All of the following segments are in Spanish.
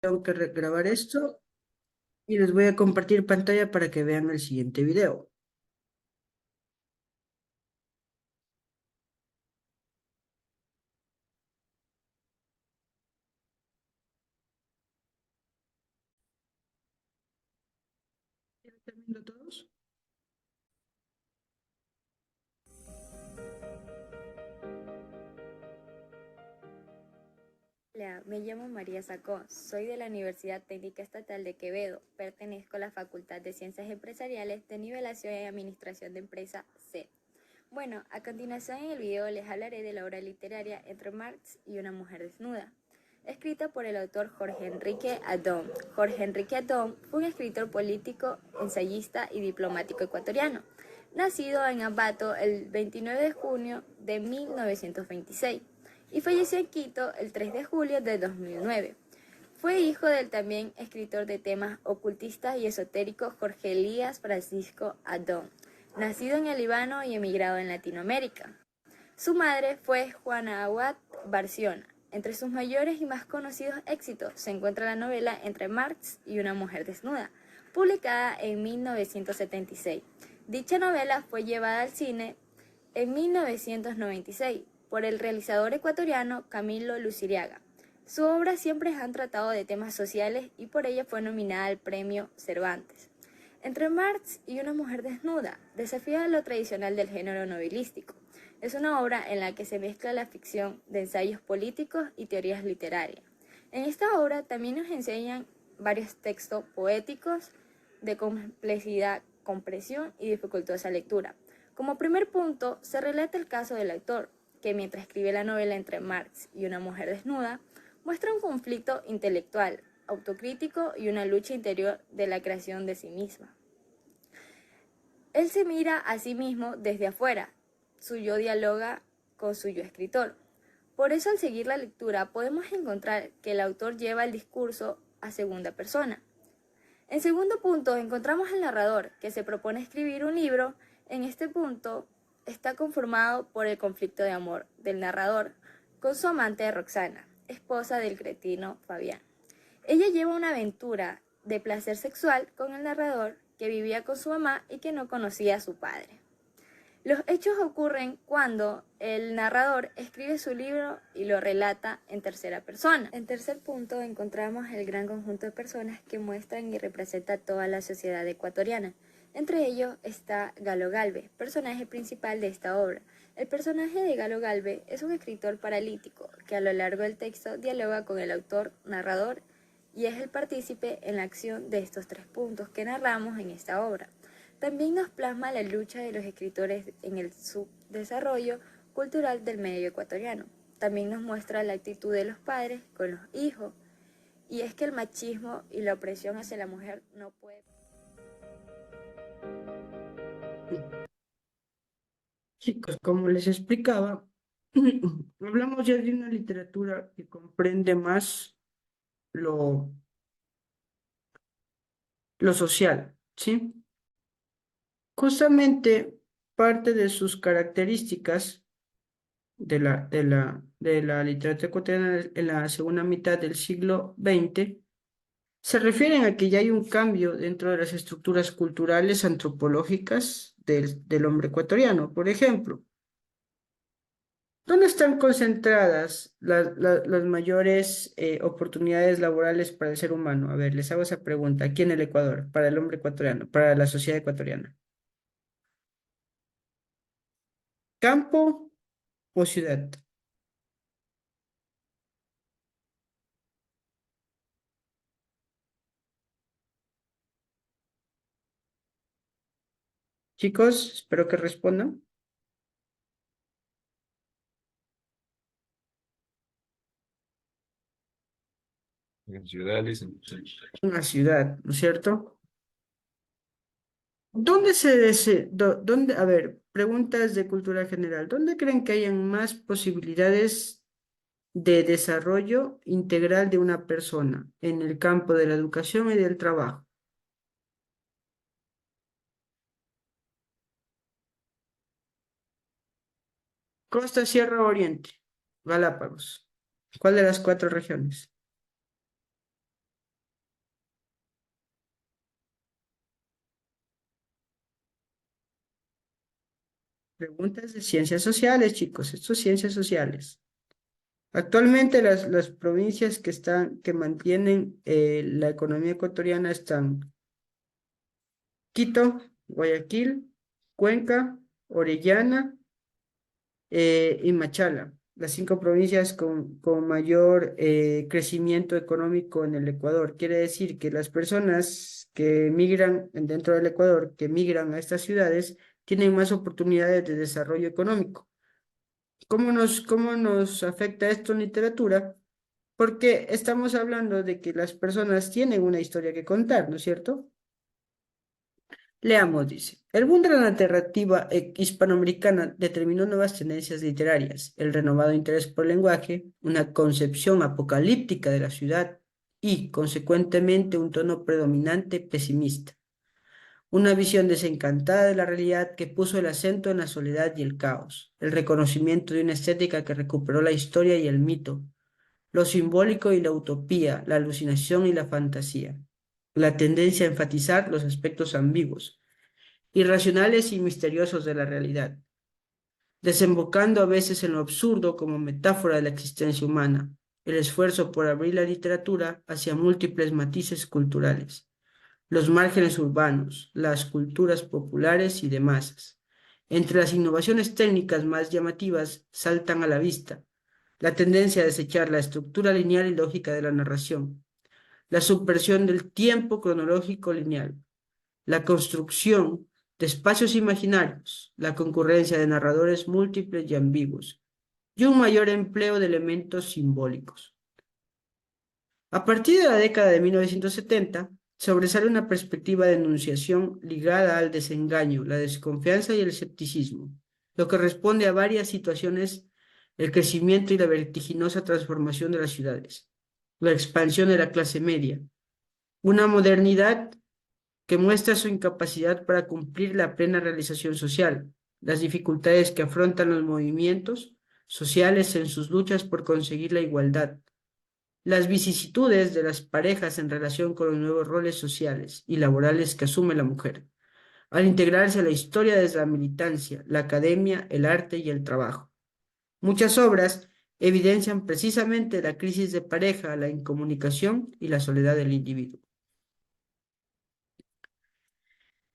tengo que grabar esto y les voy a compartir pantalla para que vean el siguiente video. ¿Están viendo todos? Hola, me llamo María Sacó, soy de la Universidad Técnica Estatal de Quevedo, pertenezco a la Facultad de Ciencias Empresariales de Nivelación y Administración de Empresa C. Bueno, a continuación en el video les hablaré de la obra literaria Entre Marx y una mujer desnuda, escrita por el autor Jorge Enrique Adón. Jorge Enrique Adón fue un escritor político, ensayista y diplomático ecuatoriano, nacido en Ambato el 29 de junio de 1926 y falleció en Quito el 3 de julio de 2009. Fue hijo del también escritor de temas ocultistas y esotéricos Jorge Elías Francisco Adón, nacido en el Líbano y emigrado en Latinoamérica. Su madre fue Juana Aguad Barciona. Entre sus mayores y más conocidos éxitos se encuentra la novela Entre Marx y una mujer desnuda, publicada en 1976. Dicha novela fue llevada al cine en 1996 por el realizador ecuatoriano Camilo Luciriaga. Su obra siempre han tratado de temas sociales y por ello fue nominada al Premio Cervantes. Entre Marx y una mujer desnuda desafía lo tradicional del género novelístico. Es una obra en la que se mezcla la ficción de ensayos políticos y teorías literarias. En esta obra también nos enseñan varios textos poéticos de complejidad, compresión y dificultosa lectura. Como primer punto, se relata el caso del autor, que mientras escribe la novela Entre Marx y una mujer desnuda, muestra un conflicto intelectual, autocrítico y una lucha interior de la creación de sí misma. Él se mira a sí mismo desde afuera, su yo dialoga con su yo escritor. Por eso al seguir la lectura podemos encontrar que el autor lleva el discurso a segunda persona. En segundo punto encontramos al narrador, que se propone escribir un libro. En este punto está conformado por el conflicto de amor del narrador con su amante Roxana, esposa del cretino Fabián. Ella lleva una aventura de placer sexual con el narrador, que vivía con su mamá y que no conocía a su padre. Los hechos ocurren cuando el narrador escribe su libro y lo relata en tercera persona. En tercer punto encontramos el gran conjunto de personas que muestran y representan toda la sociedad ecuatoriana. Entre ellos está Galo Galvez, personaje principal de esta obra. El personaje de Galo Galvez es un escritor paralítico que a lo largo del texto dialoga con el autor, narrador, y es el partícipe en la acción de estos tres puntos que narramos en esta obra. También nos plasma la lucha de los escritores en el subdesarrollo cultural del medio ecuatoriano. También nos muestra la actitud de los padres con los hijos, y es que el machismo y la opresión hacia la mujer no puede. Chicos, como les explicaba, hablamos ya de una literatura que comprende más lo, lo social, ¿sí? Justamente parte de sus características de la literatura ecuatoriana en la segunda mitad del siglo XX se refieren a que ya hay un cambio dentro de las estructuras culturales antropológicas del hombre ecuatoriano. Por ejemplo, ¿dónde están concentradas las mayores oportunidades laborales para el ser humano? A ver, les hago esa pregunta. Aquí en el Ecuador, para el hombre ecuatoriano, para la sociedad ecuatoriana. ¿Campo o ciudad? Chicos, espero que respondan. En ciudades, Una ciudad, ¿no es cierto? ¿Dónde, a ver, preguntas de cultura general, ¿dónde creen que hayan más posibilidades de desarrollo integral de una persona en el campo de la educación y del trabajo? Costa, Sierra o Oriente, Galápagos. ¿Cuál de las cuatro regiones? Preguntas de ciencias sociales, chicos. Esto es ciencias sociales. Actualmente las provincias que mantienen la economía ecuatoriana están Quito, Guayaquil, Cuenca, Orellana y Machala, las cinco provincias con mayor crecimiento económico en el Ecuador. Quiere decir que las personas que migran dentro del Ecuador, que migran a estas ciudades, tienen más oportunidades de desarrollo económico. Cómo nos afecta esto en literatura? Porque estamos hablando de que las personas tienen una historia que contar, ¿no es cierto? Leamos, dice. El boom de la narrativa hispanoamericana determinó nuevas tendencias literarias, el renovado interés por el lenguaje, una concepción apocalíptica de la ciudad y, consecuentemente, un tono predominante pesimista. Una visión desencantada de la realidad que puso el acento en la soledad y el caos, el reconocimiento de una estética que recuperó la historia y el mito, lo simbólico y la utopía, la alucinación y la fantasía, la tendencia a enfatizar los aspectos ambiguos, irracionales y misteriosos de la realidad, desembocando a veces en lo absurdo como metáfora de la existencia humana, el esfuerzo por abrir la literatura hacia múltiples matices culturales, los márgenes urbanos, las culturas populares y de masas. Entre las innovaciones técnicas más llamativas saltan a la vista la tendencia a desechar la estructura lineal y lógica de la narración, la subversión del tiempo cronológico lineal, la construcción de espacios imaginarios, la concurrencia de narradores múltiples y ambiguos, y un mayor empleo de elementos simbólicos. A partir de la década de 1970, sobresale una perspectiva de enunciación ligada al desengaño, la desconfianza y el escepticismo, lo que responde a varias situaciones, el crecimiento y la vertiginosa transformación de las ciudades, la expansión de la clase media, una modernidad que muestra su incapacidad para cumplir la plena realización social, las dificultades que afrontan los movimientos sociales en sus luchas por conseguir la igualdad, las vicisitudes de las parejas en relación con los nuevos roles sociales y laborales que asume la mujer, al integrarse a la historia desde la militancia, la academia, el arte y el trabajo. Muchas obras evidencian precisamente la crisis de pareja, la incomunicación y la soledad del individuo.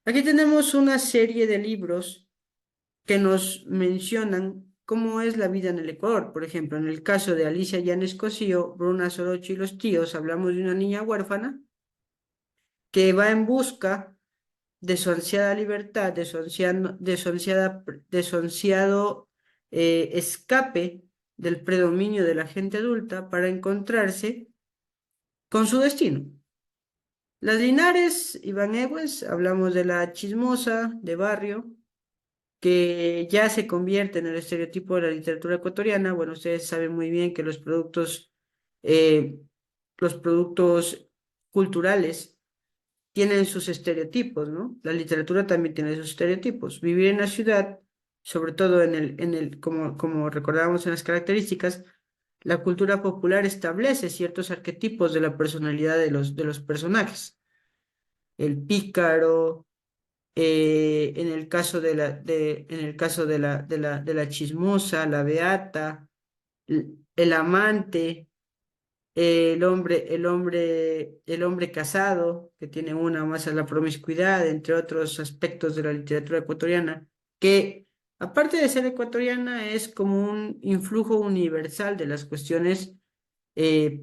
Aquí tenemos una serie de libros que nos mencionan cómo es la vida en el Ecuador. Por ejemplo, en el caso de Alicia Llanes Cosío, Bruna Sorocho y los tíos, hablamos de una niña huérfana que va en busca de su ansiada libertad, de su ansiado escape del predominio de la gente adulta para encontrarse con su destino. Las Linares, Iván Egues, hablamos de la chismosa de barrio, que ya se convierte en el estereotipo de la literatura ecuatoriana. Bueno, ustedes saben muy bien que eh, los productos culturales tienen sus estereotipos, ¿no? La literatura también tiene sus estereotipos. Vivir en la ciudad, sobre todo como recordábamos en las características, la cultura popular establece ciertos arquetipos de la personalidad de los personajes. El pícaro, en el caso de la chismosa, la beata, el amante, el hombre casado, que tiene una más a la promiscuidad, entre otros aspectos de la literatura ecuatoriana, que aparte de ser ecuatoriana, es como un influjo universal de las cuestiones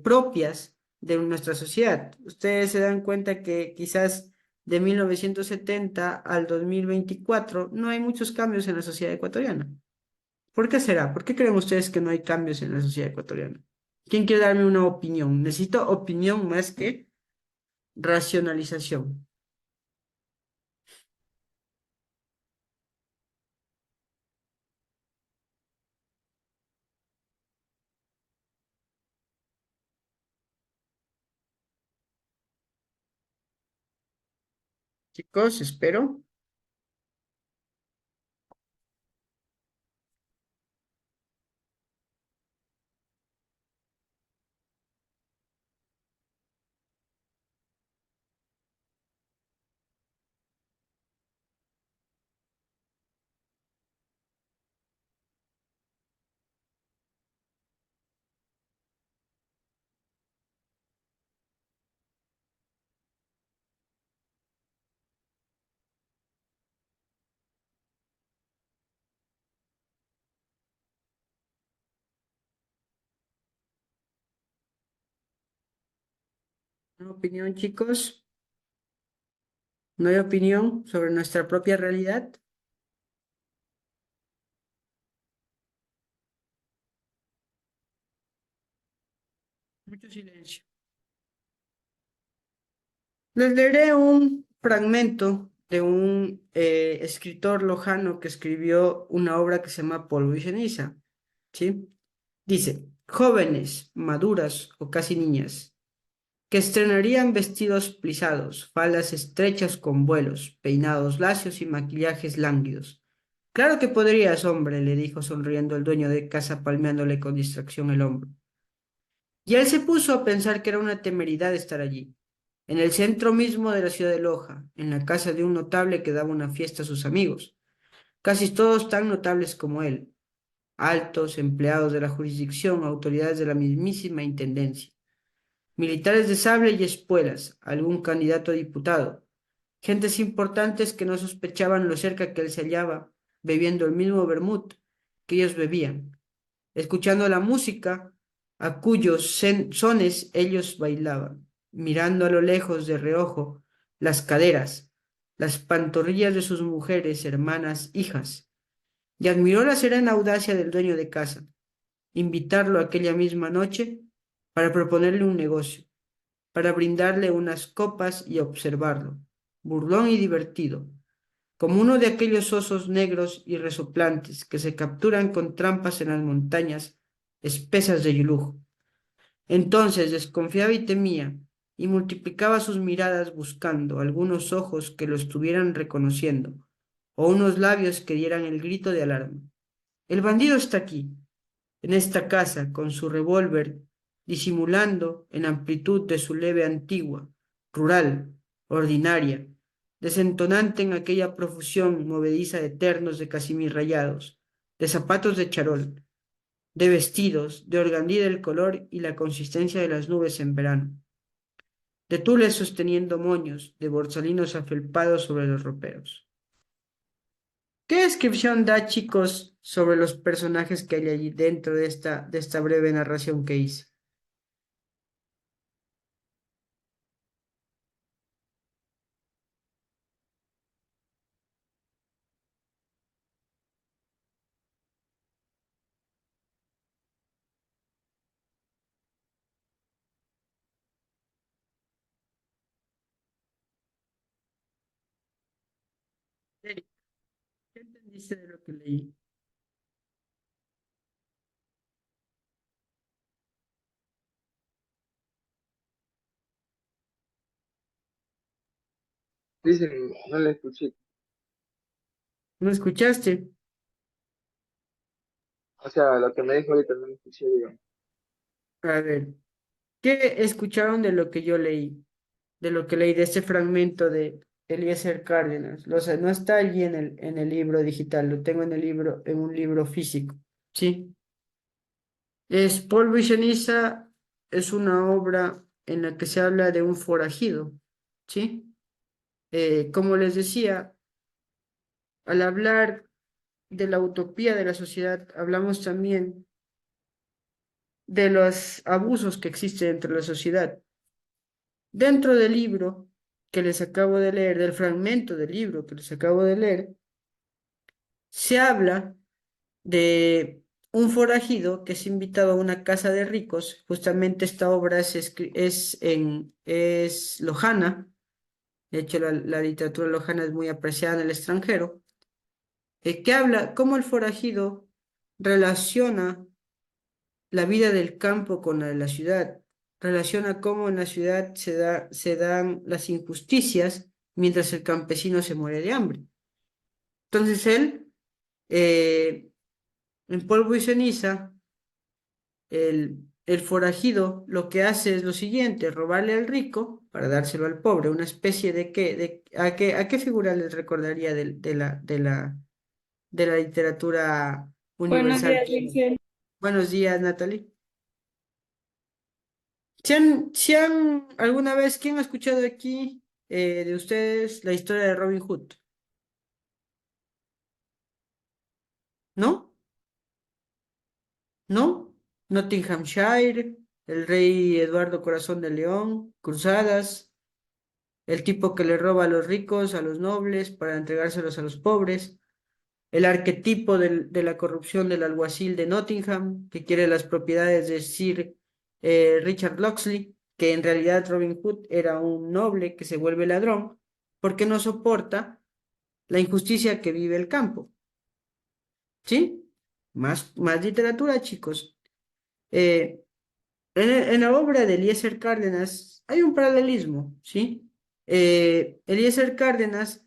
propias de nuestra sociedad. Ustedes se dan cuenta que quizás de 1970 al 2024 no hay muchos cambios en la sociedad ecuatoriana. ¿Por qué será? ¿Por qué creen ustedes que no hay cambios en la sociedad ecuatoriana? ¿Quién quiere darme una opinión? Necesito opinión más que racionalización. Chicos, espero. ¿Una opinión, chicos? ¿No hay opinión sobre nuestra propia realidad? Mucho silencio. Les leeré un fragmento de un escritor lojano que escribió una obra que se llama Polvo y ceniza, ¿sí? Dice, jóvenes, maduras o casi niñas, que estrenarían vestidos plisados, faldas estrechas con vuelos, peinados lacios y maquillajes lánguidos. Claro que podrías, hombre, le dijo sonriendo el dueño de casa palmeándole con distracción el hombro. Y él se puso a pensar que era una temeridad estar allí, en el centro mismo de la ciudad de Loja, en la casa de un notable que daba una fiesta a sus amigos, casi todos tan notables como él, altos, empleados de la jurisdicción, autoridades de la mismísima intendencia, militares de sable y espuelas, algún candidato a diputado, gentes importantes que no sospechaban lo cerca que él se hallaba, bebiendo el mismo vermut que ellos bebían, escuchando la música a cuyos sones ellos bailaban, mirando a lo lejos de reojo las caderas, las pantorrillas de sus mujeres, hermanas, hijas, y admiró la serena audacia del dueño de casa, invitarlo aquella misma noche para proponerle un negocio, para brindarle unas copas y observarlo, burlón y divertido, como uno de aquellos osos negros y resoplantes que se capturan con trampas en las montañas espesas de Yuluj. Entonces desconfiaba y temía, y multiplicaba sus miradas buscando algunos ojos que lo estuvieran reconociendo, o unos labios que dieran el grito de alarma. El bandido está aquí, en esta casa, con su revólver, disimulando en amplitud de su leve antigua, rural, ordinaria, desentonante en aquella profusión movediza de ternos de casimir rayados, de zapatos de charol, de vestidos, de organdí del color y la consistencia de las nubes en verano, de tules sosteniendo moños, de borsalinos afelpados sobre los roperos. ¿Qué descripción da, chicos, sobre los personajes que hay allí dentro de esta breve narración que hice? Eric, ¿qué entendiste de lo que leí? Dicen, no le escuché. ¿No escuchaste? O sea, lo que me dijo ahorita no lo escuché, digo. A ver, ¿qué escucharon de lo que yo leí? De lo que leí de este fragmento de Eliezer Cárdenas. O sea, no está allí en el libro digital, lo tengo en el libro, en un libro físico. ¿Sí? Es Polvo y ceniza es una obra en la que se habla de un forajido. ¿Sí? Como les decía, al hablar de la utopía de la sociedad, hablamos también de los abusos que existen entre la sociedad. Dentro del libro que les acabo de leer, del fragmento del libro que les acabo de leer, se habla de un forajido que es invitado a una casa de ricos. Justamente esta obra es lojana. De hecho, la literatura lojana es muy apreciada en el extranjero. Que habla cómo el forajido relaciona la vida del campo con la de la ciudad, relaciona cómo en la ciudad se dan las injusticias mientras el campesino se muere de hambre. Entonces él, eh, en polvo y ceniza, el forajido lo que hace es lo siguiente, robarle al rico para dárselo al pobre, una especie de qué, a qué figura les recordaría de la literatura Buenos universal. días, Licen. Buenos días, Natalie. Alguna vez, quién ha escuchado aquí de ustedes la historia de Robin Hood? ¿No? ¿No? Nottinghamshire, el rey Eduardo Corazón de León, Cruzadas, el tipo que le roba a los ricos, a los nobles, para entregárselos a los pobres, el arquetipo de la corrupción del alguacil de Nottingham, que quiere las propiedades de Sir Richard Locksley, que en realidad Robin Hood era un noble que se vuelve ladrón, porque no soporta la injusticia que vive el campo. ¿Sí? Más literatura, chicos. Eh, en la obra de Eliezer Cárdenas hay un paralelismo, ¿sí? Eliezer Cárdenas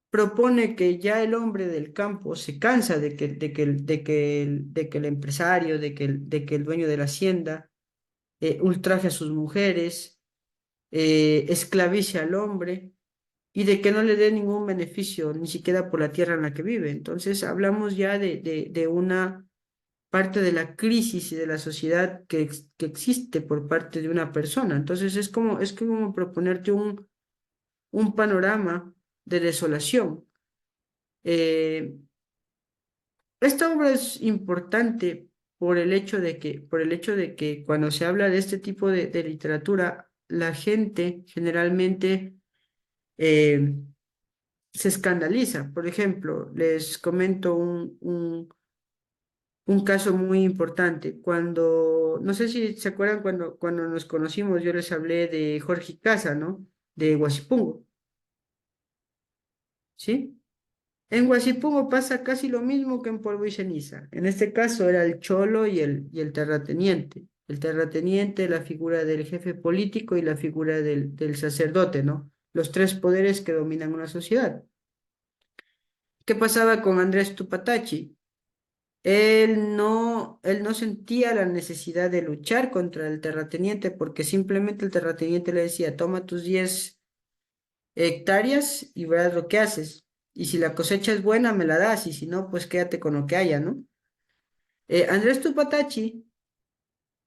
propone que ya el hombre del campo se cansa de que el empresario, de que el dueño de la hacienda ultraje a sus mujeres, esclavice al hombre y de que no le dé ningún beneficio, ni siquiera por la tierra en la que vive. Entonces hablamos ya de una parte de la crisis y de la sociedad que existe por parte de una persona. Entonces es como proponerte un panorama de desolación. Eh, esta obra es importante por el hecho de que cuando se habla de este tipo de literatura, la gente generalmente eh, se escandaliza. Por ejemplo, les comento un caso muy importante. No sé si se acuerdan cuando nos conocimos, yo les hablé de Jorge Casa, ¿no? De Huasipungo, ¿sí? En Huasipungo pasa casi lo mismo que en Polvo y Ceniza. En este caso era el cholo y el terrateniente. El terrateniente, la figura del jefe político y la figura del sacerdote, ¿no? Los tres poderes que dominan una sociedad. ¿Qué pasaba con Andrés Tupatachi? Él no sentía la necesidad de luchar contra el terrateniente porque simplemente el terrateniente le decía, toma tus 10 hectáreas y verás lo que haces. Y si la cosecha es buena, me la das, y si no, pues quédate con lo que haya, ¿no? Andrés Tupatachi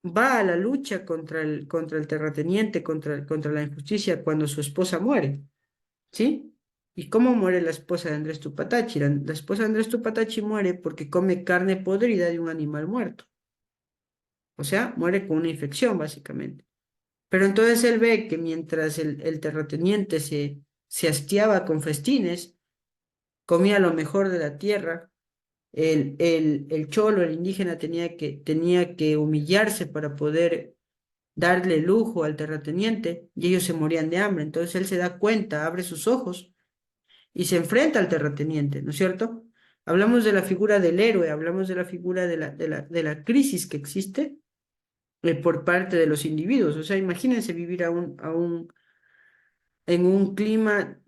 va a la lucha contra el terrateniente, contra la injusticia cuando su esposa muere, ¿sí? ¿Y cómo muere la esposa de Andrés Tupatachi? La esposa de Andrés Tupatachi muere porque come carne podrida de un animal muerto. O sea, muere con una infección, básicamente. Pero entonces él ve que mientras el terrateniente se hastiaba con festines, comía lo mejor de la tierra, el cholo, el indígena, tenía que humillarse para poder darle lujo al terrateniente y ellos se morían de hambre. Entonces él se da cuenta, abre sus ojos y se enfrenta al terrateniente, ¿no es cierto? Hablamos de la figura del héroe, hablamos de la figura de la crisis que existe por parte de los individuos. O sea, imagínense vivir en un clima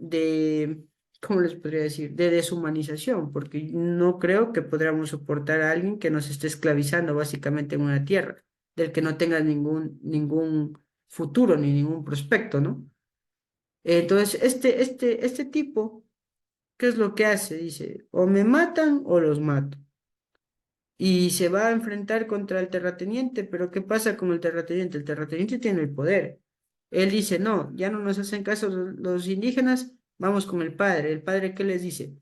¿cómo les podría decir? De deshumanización, porque no creo que podamos soportar a alguien que nos esté esclavizando básicamente en una tierra, del que no tenga ningún futuro ni ningún prospecto, ¿no? Entonces, este tipo, ¿qué es lo que hace? Dice, o me matan o los mato. Y se va a enfrentar contra el terrateniente, pero ¿qué pasa con el terrateniente? El terrateniente tiene el poder. Él dice, no, ya no nos hacen caso los indígenas, vamos con el padre. ¿El padre qué les dice?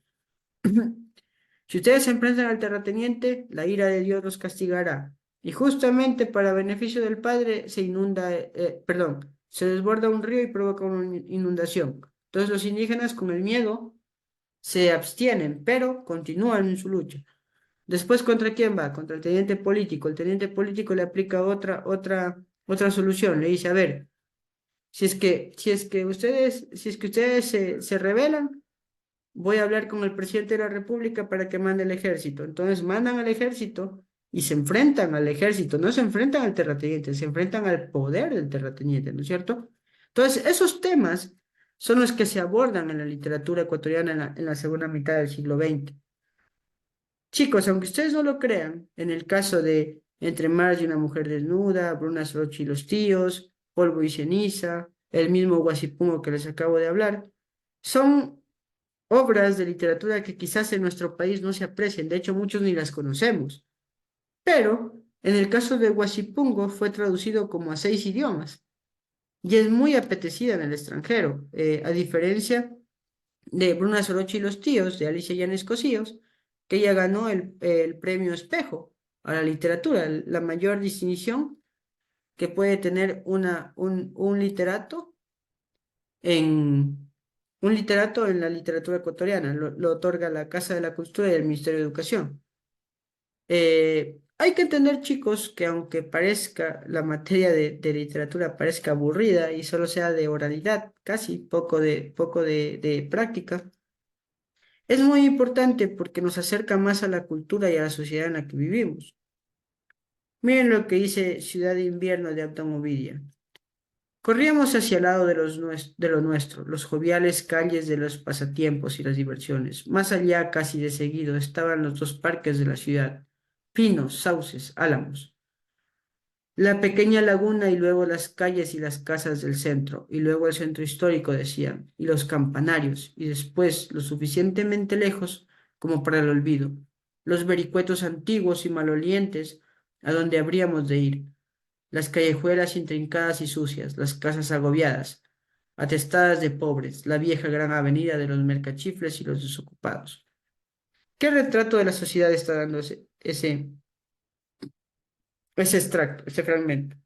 Si ustedes se enfrentan al terrateniente, la ira de Dios los castigará. Y justamente para beneficio del padre se inunda, perdón, se desborda un río y provoca una inundación. Entonces los indígenas con el miedo se abstienen, pero continúan en su lucha. Después, ¿contra quién va? Contra el teniente político. El teniente político le aplica otra solución. Le dice, a ver, si es que ustedes se rebelan, voy a hablar con el presidente de la República para que mande el ejército. Entonces mandan al ejército y se enfrentan al ejército. No se enfrentan al terrateniente, se enfrentan al poder del terrateniente, ¿no es cierto? Entonces, esos temas son los que se abordan en la literatura ecuatoriana en la segunda mitad del siglo XX. Chicos, aunque ustedes no lo crean, en el caso de Entre mares y una mujer desnuda, Bruna Soroche y los tíos, Polvo y ceniza, el mismo Guasipungo que les acabo de hablar, son obras de literatura que quizás en nuestro país no se aprecien, de hecho muchos ni las conocemos, pero en el caso de Guasipungo fue traducido como a 6 idiomas y es muy apetecida en el extranjero, a diferencia de Bruna Soroche y los tíos, de Alicia Llanes Cosíos, que ella ganó el premio Espejo a la literatura, la mayor distinción que puede tener un literato en, un literato en la literatura ecuatoriana. Lo otorga la Casa de la Cultura y el Ministerio de Educación. Hay que entender, chicos, que aunque parezca la materia de literatura parezca aburrida y solo sea de oralidad, casi poco de práctica, es muy importante porque nos acerca más a la cultura y a la sociedad en la que vivimos. Miren lo que dice Ciudad de Invierno de Abdón Ovidia. Corríamos hacia el lado de lo nuestro, los joviales calles de los pasatiempos y las diversiones. Más allá, casi de seguido, estaban los dos parques de la ciudad, pinos, sauces, álamos. La pequeña laguna y luego las calles y las casas del centro, y luego el centro histórico, decían, y los campanarios, y después, lo suficientemente lejos como para el olvido, los vericuetos antiguos y malolientes a donde habríamos de ir, las callejuelas intrincadas y sucias, las casas agobiadas, atestadas de pobres, la vieja gran avenida de los mercachifles y los desocupados. ¿Qué retrato de la sociedad está dando ese extracto, ese fragmento?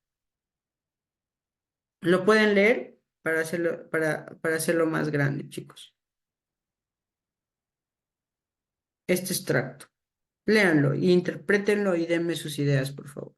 Lo pueden leer para hacerlo más grande, chicos. Este extracto. Léanlo y interprétenlo y denme sus ideas, por favor.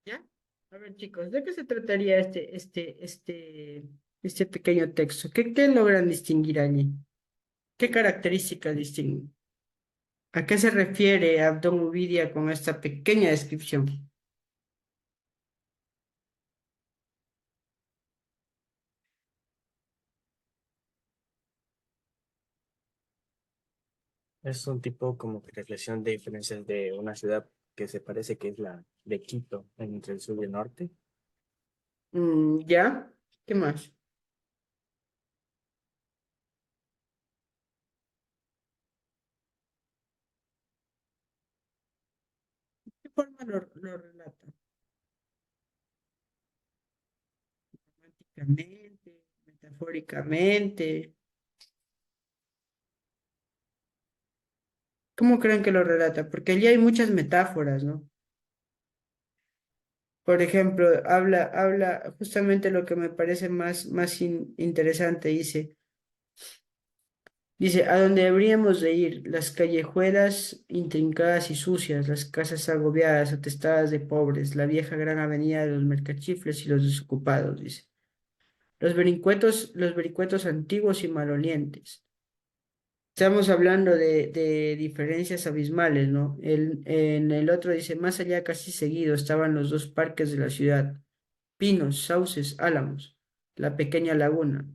¿Ya? A ver, chicos, ¿de qué se trataría este pequeño texto? ¿Qué logran distinguir allí? ¿Qué características distinguen? ¿A qué se refiere Abdón Uvidia con esta pequeña descripción? Es un tipo como que reflexión de diferencias de una ciudad que se parece que es la de Quito, entre el sur y el norte. ¿Ya? ¿Qué más? ¿Qué forma lo relata? Románticamente, metafóricamente. ¿Cómo creen que lo relata? Porque allí hay muchas metáforas, ¿no? Por ejemplo, habla justamente lo que me parece más interesante, dice, a dónde habríamos de ir, las callejuelas intrincadas y sucias, las casas agobiadas, atestadas de pobres, la vieja gran avenida de los mercachifles y los desocupados, dice. Los vericuetos antiguos y malolientes. Estamos hablando de diferencias abismales, ¿no? En el otro dice, más allá casi seguido estaban los dos parques de la ciudad, pinos, sauces, álamos, la pequeña laguna,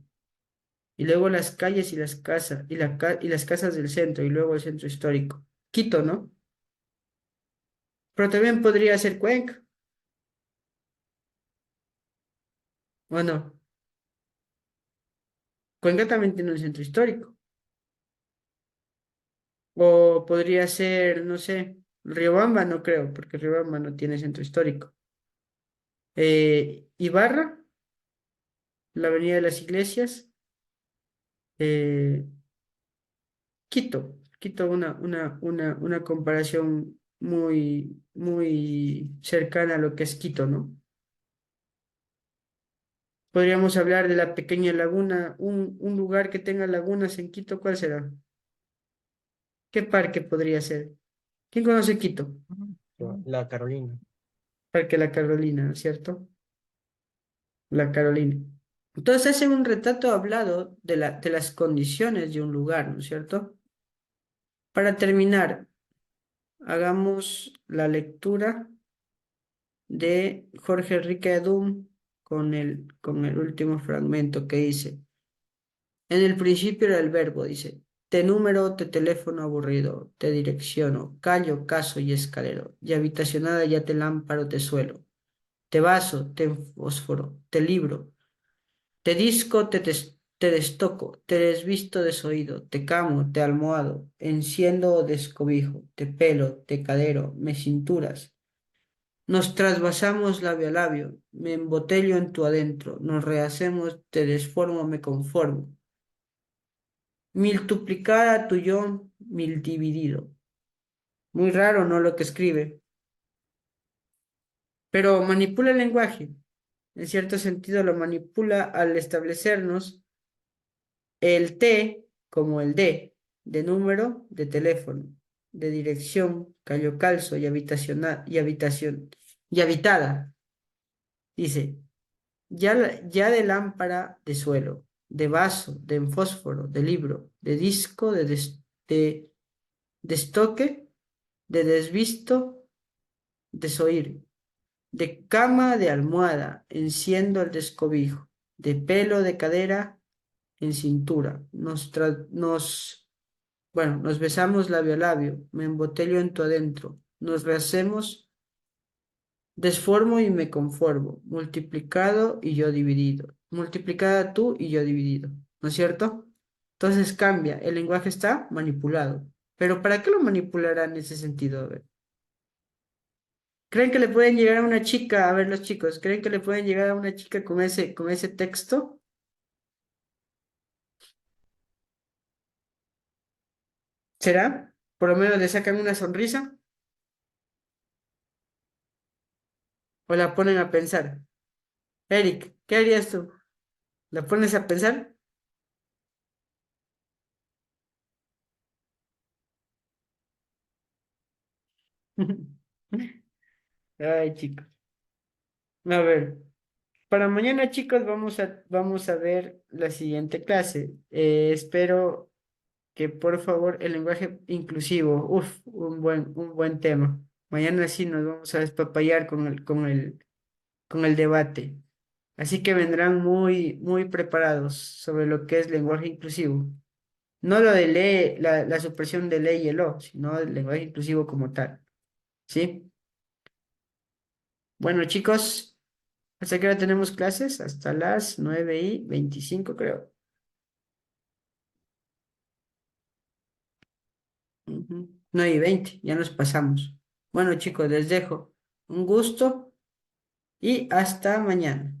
y luego las calles y las casas, y las casas del centro, y luego el centro histórico. Quito, ¿no? Pero también podría ser Cuenca, ¿o no? Cuenca también tiene un centro histórico. O podría ser, no sé, Riobamba, no creo, porque Riobamba no tiene centro histórico. Ibarra, la Avenida de las Iglesias, eh, Quito, una comparación muy cercana a lo que es Quito, ¿no? Podríamos hablar de la pequeña laguna, un lugar que tenga lagunas en Quito, ¿cuál será? ¿Qué parque podría ser? ¿Quién conoce Quito? La Carolina. Parque La Carolina, ¿no es cierto? La Carolina. Entonces hacen un retrato hablado de las condiciones de un lugar, ¿no es cierto? Para terminar, hagamos la lectura de Jorge Enrique Adum con el último fragmento que dice. En el principio era el verbo, dice. Te número, te teléfono aburrido, te direcciono, callo, caso y escalero, y habitacionada ya te lámparo, te suelo, te vaso, te fósforo, te libro, te disco, te destoco, te desvisto desoído, te camo, te almohado, enciendo o descobijo, te pelo, te cadero, me cinturas. Nos trasvasamos labio a labio, me embotello en tu adentro, nos rehacemos, te desformo, me conformo. Miltuplicada tu yo, mil dividido. Muy raro, ¿no? Lo que escribe, pero manipula el lenguaje. En cierto sentido lo manipula al establecernos el T como el de número, de teléfono, de dirección, callo calzo y habitación, y habitada. Dice, ya de lámpara de suelo, de vaso, de fósforo, de libro, de disco, de estoque, de desvisto, desoír, de cama, de almohada, enciendo el descobijo, de pelo, de cadera, en cintura. Nos besamos labio a labio, me embotello en tu adentro, nos rehacemos, desformo y me conformo, multiplicado y yo dividido, multiplicada tú y yo dividido, ¿no es cierto? Entonces cambia, el lenguaje está manipulado. Pero ¿para qué lo manipulará en ese sentido? A ver. ¿Creen que le pueden llegar a una chica? A ver, los chicos, ¿creen que le pueden llegar a una chica con ese texto? ¿Será? Por lo menos le sacan una sonrisa o la ponen a pensar. Eric, ¿qué harías tú? ¿La pones a pensar? Ay, chicos. A ver, para mañana, chicos, vamos a ver la siguiente clase. Espero que, por favor, el lenguaje inclusivo, un buen tema. Mañana sí nos vamos a despapallar con el debate. Así que vendrán muy, muy preparados sobre lo que es lenguaje inclusivo. No lo de ley, la supresión de ley y el o, sino el lenguaje inclusivo como tal. ¿Sí? Bueno, chicos, ¿hasta qué hora tenemos clases? Hasta las 9:25, creo. 9:20, ya nos pasamos. Bueno, chicos, les dejo. Un gusto y hasta mañana.